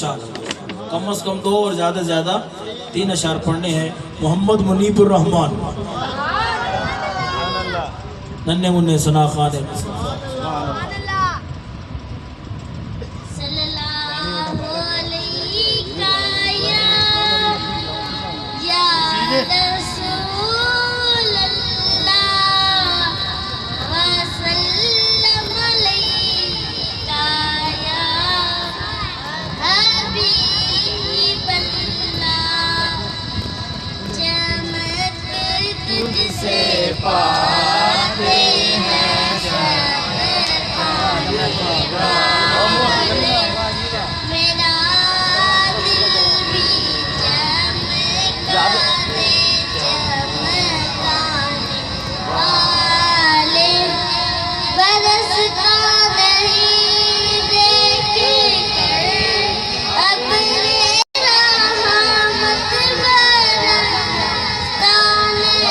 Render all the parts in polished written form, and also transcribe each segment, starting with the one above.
कम से कम 2 और ज्यादा से ज्यादा 3 अशार पढ़ने हैं। मोहम्मद मुनीबुर रहमान नन्हे मुन्ने सना खान से पाते हैं मेरा दिल भी चमकाने चमकाने वाले बरसता नहीं देख कर अपने रहमत बरसता नहीं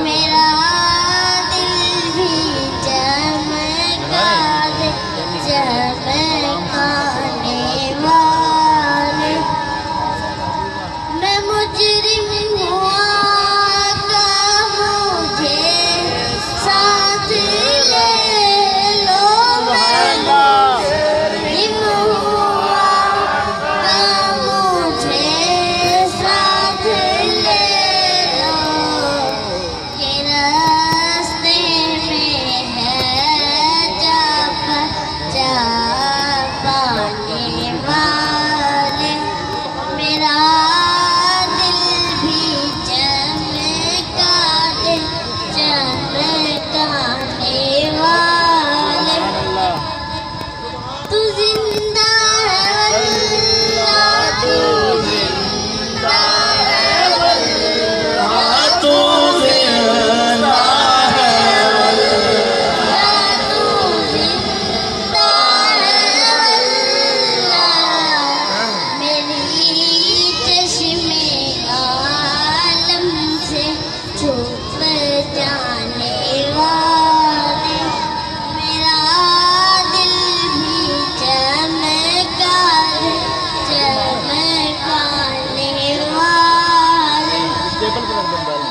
मेरा दिल भी चमकाने चमकाने वाले मैं मुजरिम हुआ का मुझे साथ ले लो मैं मुजरिम हुआ का मुझे साथ ले लो के रास्ते में है जा पाने वाले मेरा दिल भी चमकाने चमकाने वाले तू जिंदा है अल्लाह तू जिंदा है अल्लाह तू जिंदा है तू जिंदा है अल्लाह मेरी चश्मे आलम से छुप जाने वाले मेरा दिल भी चमकाने चमकाने वाले रह गए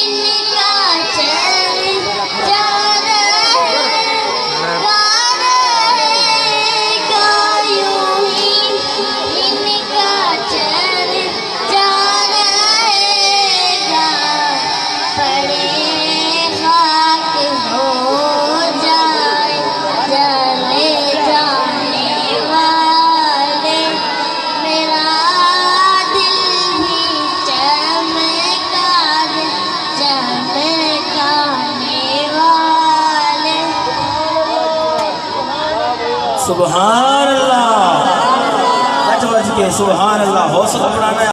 इनका चेहरा सुभान अल्लाह। 8 बज के सुभान अल्लाह। हौसला बढ़ाना।